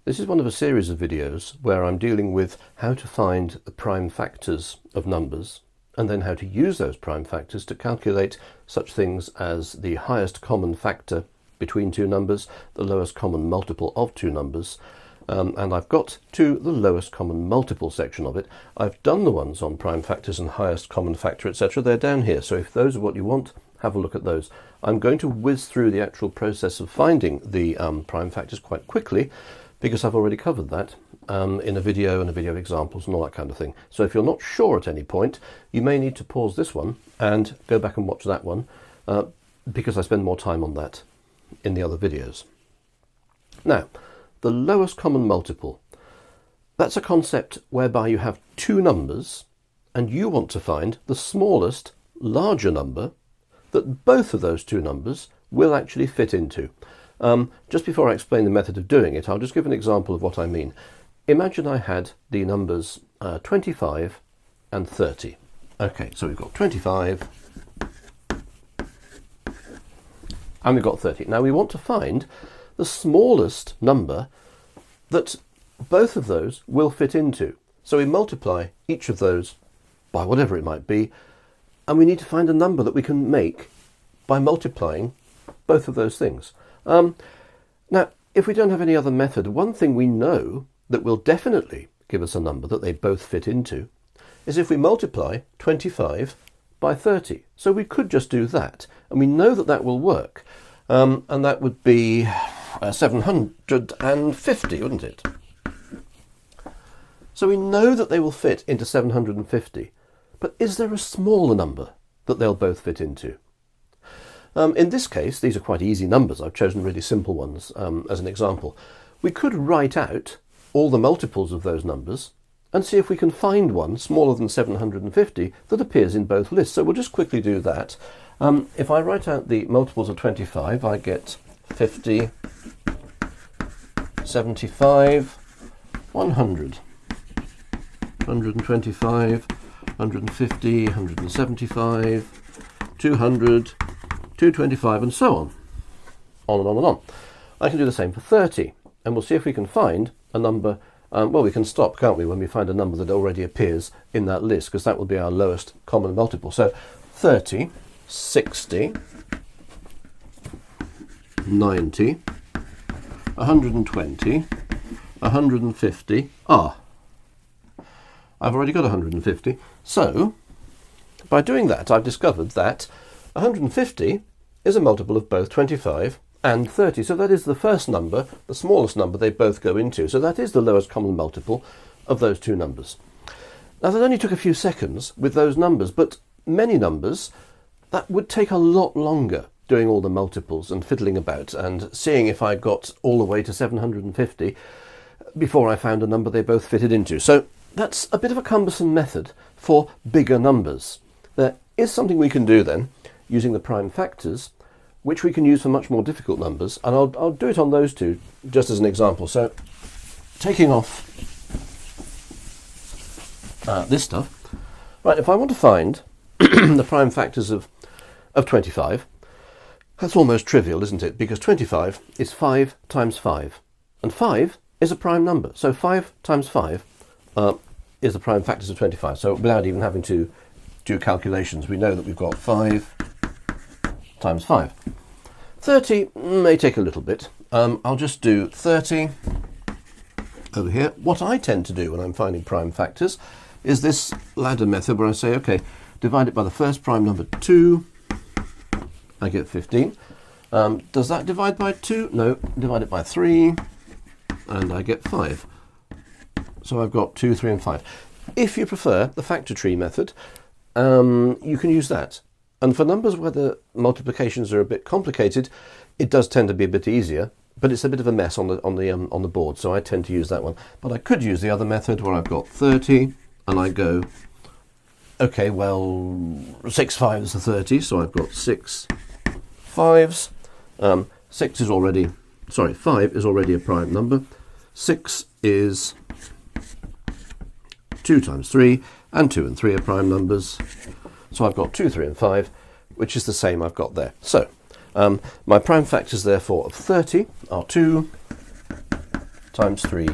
This is one of a series of videos where I'm dealing with how to find the prime factors of numbers and then how to use those prime factors to calculate such things as the highest common factor between two numbers, the lowest common multiple of two numbers, and I've got to the lowest common multiple section of it. I've done the ones on prime factors and highest common factor, etc. They're down here, so if those are what you want, have a look at those. I'm going to whiz through the actual process of finding the prime factors quite quickly, because I've already covered that in a video and a video of examples and all that kind of thing. So if you're not sure at any point, you may need to pause this one and go back and watch that one, because I spend more time on that in the other videos. Now, the lowest common multiple. That's a concept whereby you have two numbers and you want to find the smallest, larger number that both of those two numbers will actually fit into. Just before I explain the method of doing it, I'll just give an example of what I mean. Imagine I had the numbers 25 and 30. Okay, so we've got 25 and we've got 30. Now we want to find the smallest number that both of those will fit into. So we multiply each of those by whatever it might be, and we need to find a number that we can make by multiplying both of those things. Now, if we don't have any other method, one thing we know that will definitely give us a number that they both fit into is if we multiply 25 by 30. So we could just do that, and we know that that will work. And that would be 750, wouldn't it? So we know that they will fit into 750, but is there a smaller number that they'll both fit into? In this case, these are quite easy numbers. I've chosen really simple ones as an example. We could write out all the multiples of those numbers and see if we can find one smaller than 750 that appears in both lists. So we'll just quickly do that. If I write out the multiples of 25, I get 50, 75, 100, 125, 150, 175, 200, 225, and so on and on and on. I can do the same for 30, and we'll see if we can find a number. Well, we can stop, can't we, when we find a number that already appears in that list, because that will be our lowest common multiple. So 30, 60, 90, 120, 150. I've already got 150. So by doing that, I've discovered that 150 is a multiple of both 25 and 30. So that is the first number, the smallest number they both go into. So that is the lowest common multiple of those two numbers. Now that only took a few seconds with those numbers, but many numbers, that would take a lot longer doing all the multiples and fiddling about and seeing if I got all the way to 750 before I found a number they both fitted into. So that's a bit of a cumbersome method for bigger numbers. There is something we can do then using the prime factors, which we can use for much more difficult numbers, and I'll do it on those two just as an example. So taking off this stuff, right, if I want to find the prime factors of 25, that's almost trivial, isn't it? Because 25 is 5 times 5, and 5 is a prime number. So 5 times 5 is the prime factors of 25. So without even having to do calculations, we know that we've got 5 times 5. 30 may take a little bit. I'll just do 30 over here. What I tend to do when I'm finding prime factors is this ladder method where I say, okay, divide it by the first prime number 2, I get 15. Does that divide by 2? No. Divide it by 3, and I get 5. So I've got 2, 3, and 5. If you prefer the factor tree method, you can use that. And for numbers where the multiplications are a bit complicated, it does tend to be a bit easier, but it's a bit of a mess on the board, so I tend to use that one. But I could use the other method where I've got 30, and I go, okay, well, 6 5s are 30, so I've got 6 5s. 5 is already a prime number. 6 is 2 times 3, and 2 and 3 are prime numbers. So I've got 2, 3, and 5, which is the same I've got there. So my prime factors, therefore, of 30 are 2, times 3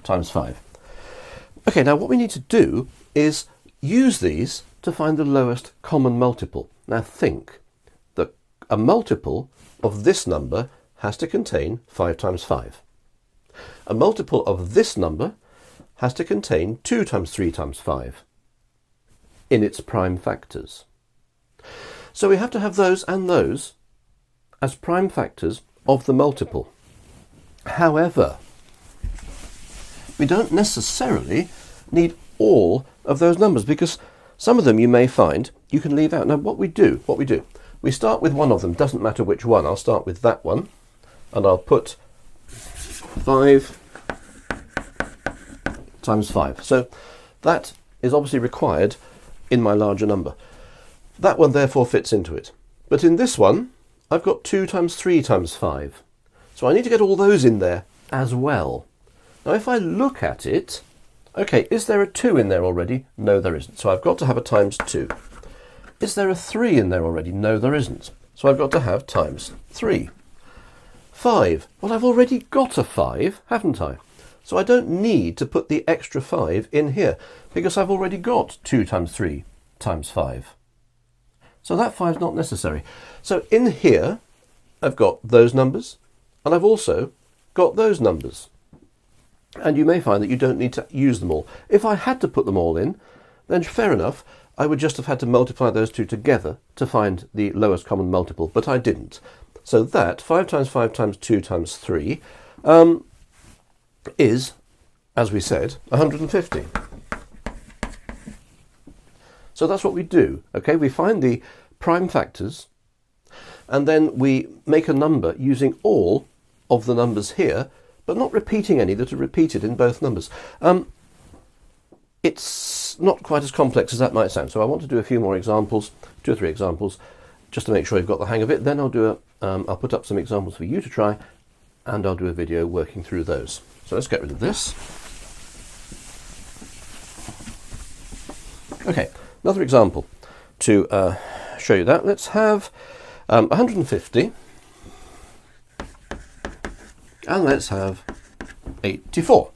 times 5. Okay, now what we need to do is use these to find the lowest common multiple. Now think that a multiple of this number has to contain 5 times 5. A multiple of this number has to contain 2 times 3 times 5 in its prime factors. So we have to have those and those as prime factors of the multiple. However, we don't necessarily need all of those numbers, because some of them you may find you can leave out. Now what we do, we start with one of them, doesn't matter which one. I'll start with that one, and I'll put 5 times 5. So that is obviously required in my larger number. That one therefore fits into it. But in this one, I've got 2 times 3 times 5. So I need to get all those in there as well. Now if I look at it, okay, is there a 2 in there already? No, there isn't. So I've got to have a times 2. Is there a 3 in there already? No, there isn't. So I've got to have times 3. 5. Well, I've already got a 5, haven't I? So I don't need to put the extra 5 in here, because I've already got 2 times 3 times 5. So that 5 is not necessary. So in here, I've got those numbers, and I've also got those numbers. And you may find that you don't need to use them all. If I had to put them all in, then fair enough, I would just have had to multiply those two together to find the lowest common multiple, but I didn't. So that 5 times 5 times 2 times 3 is, as we said, 150. So that's what we do. Okay, we find the prime factors, and then we make a number using all of the numbers here, but not repeating any that are repeated in both numbers. It's not quite as complex as that might sound, so I want to do a few more examples, 2 or 3 examples, just to make sure you've got the hang of it. Then I'll put up some examples for you to try, and I'll do a video working through those. So let's get rid of this. Okay, another example to show you that. Let's have 150, and let's have 84.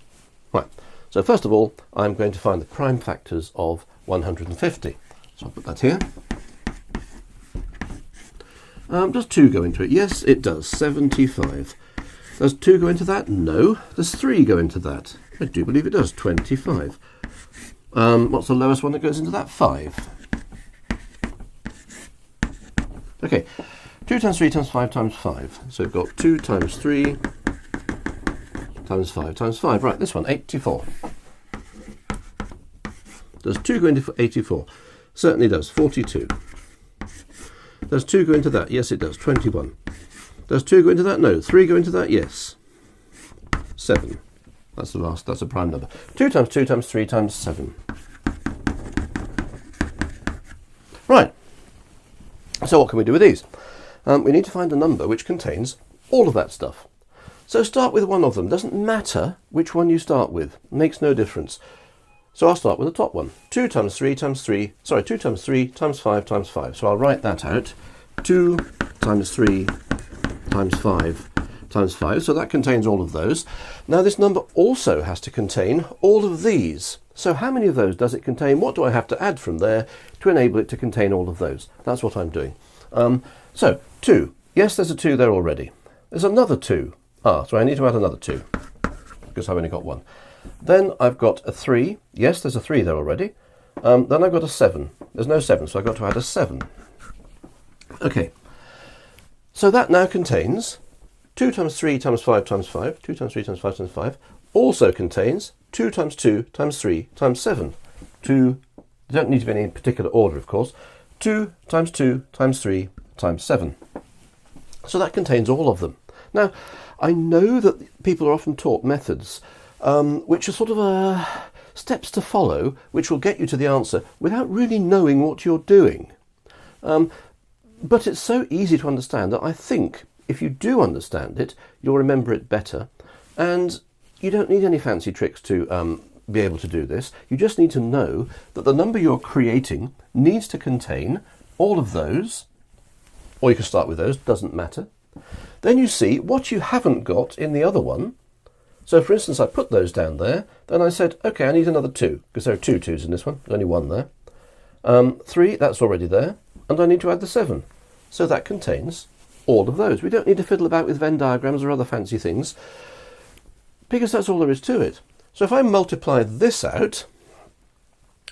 Right, so first of all, I'm going to find the prime factors of 150. So I'll put that here. Does 2 go into it? Yes, it does. 75. Does 2 go into that? No. Does 3 go into that? I do believe it does. 25. What's the lowest one that goes into that? 5. Okay. 2 times 3 times 5 times 5. So we've got 2 times 3 times 5 times 5. Right, this one, 84. Does 2 go into 84? Certainly does. 42. Does 2 go into that? Yes, it does. 21. Does 2 go into that? No. 3 go into that? Yes. 7. That's the last. That's a prime number. 2 times 2 times 3 times 7. Right. So what can we do with these? We need to find a number which contains all of that stuff. So start with one of them. Doesn't matter which one you start with. Makes no difference. So I'll start with the top one. 2 times 3 times 3. Sorry, 2 times 3 times 5 times 5. So I'll write that out. 2 times 3 times 5 times 5. So that contains all of those. Now this number also has to contain all of these. So how many of those does it contain? What do I have to add from there to enable it to contain all of those? That's what I'm doing. So 2. Yes, there's a 2 there already. There's another 2. So I need to add another 2 because I've only got 1. Then I've got a 3. Yes, there's a 3 there already. Then I've got a 7. There's no 7, so I've got to add a 7. Okay. So that now contains 2 times 3 times 5 times 5. 2 times 3 times 5 times 5. Also contains 2 times 2 times 3 times 7. 2, they don't need to be in any particular order, of course. 2 times 2 times 3 times 7. So that contains all of them. Now, I know that people are often taught methods which are sort of steps to follow, which will get you to the answer without really knowing what you're doing. But it's so easy to understand that I think if you do understand it, you'll remember it better. And you don't need any fancy tricks to be able to do this. You just need to know that the number you're creating needs to contain all of those, or you can start with those, doesn't matter. Then you see what you haven't got in the other one. So for instance, I put those down there, then I said, okay, I need another 2, because there are 2 2s in this one, there's only 1 there. 3, that's already there, and I need to add the 7. So that contains all of those. We don't need to fiddle about with Venn diagrams or other fancy things, because that's all there is to it. So if I multiply this out,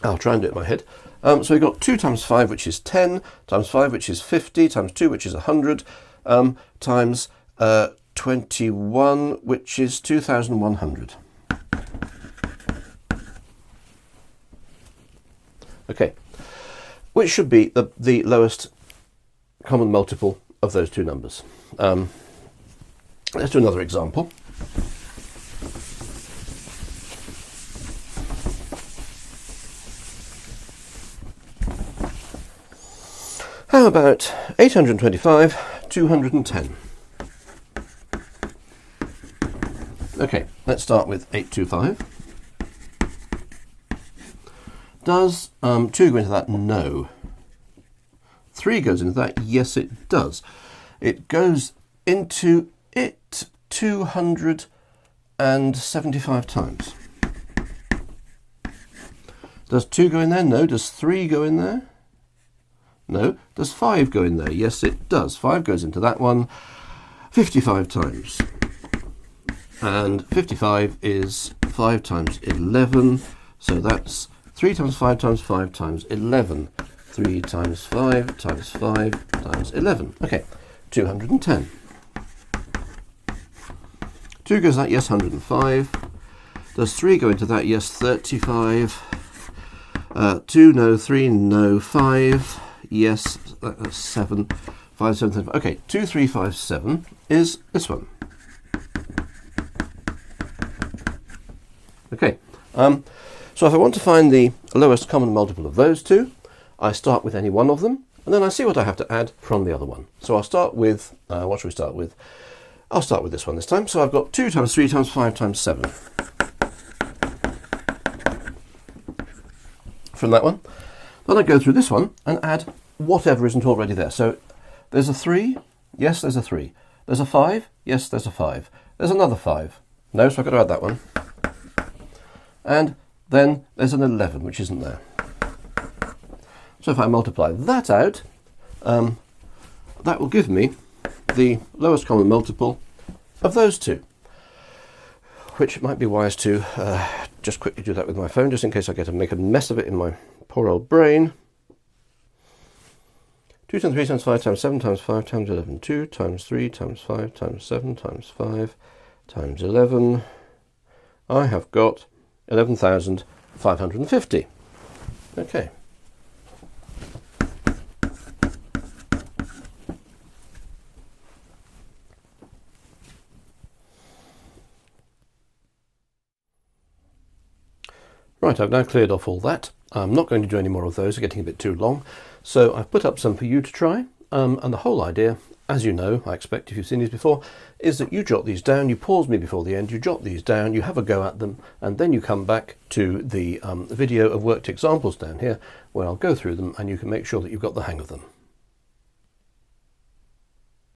I'll try and do it in my head. So we've got 2 times 5, which is 10, times 5, which is 50, times 2, which is 100, times 21, which is 2,100. Okay, which should be the lowest common multiple of those two numbers. Let's do another example. How about 825, 210? Okay, let's start with 825. Does 2 go into that? No. 3 goes into that? Yes, it does. It goes into it 275 times. Does 2 go in there? No. Does 3 go in there? No. Does 5 go in there? Yes, it does. 5 goes into that one 55 times. And 55 is 5 times 11, so that's 3 times 5 times 5 times 11. 3 times 5 times 5 times 11. Okay, 210. 2 goes that? Yes, 105. Does 3 go into that? Yes, 35. 2, no. 3, no. 5, yes, that's 7. 5, 7, 7. Okay, 2357 is this one. Okay, so if I want to find the lowest common multiple of those two, I start with any one of them, and then I see what I have to add from the other one. So I'll start with, what shall we start with? I'll start with this one this time. So I've got 2 times 3 times 5 times 7. From that one. Then I go through this one and add whatever isn't already there. So there's a 3, yes, there's a 3. There's a 5, yes, there's a 5. There's another 5. No, so I've got to add that one. And then there's an 11, which isn't there. So if I multiply that out, that will give me the lowest common multiple of those two, which might be wise to just quickly do that with my phone, just in case I get to make a mess of it in my poor old brain. 2 times 3 times 5 times 7 times 5 times 11. 2 times 3 times 5 times 7 times 5 times 11. I have got 11,550. Okay. Right, I've now cleared off all that. I'm not going to do any more of those, they're getting a bit too long. So I've put up some for you to try. And the whole idea, as you know, I expect if you've seen these before, is that you jot these down, you pause me before the end, you jot these down, you have a go at them, and then you come back to the video of worked examples down here, where I'll go through them and you can make sure that you've got the hang of them.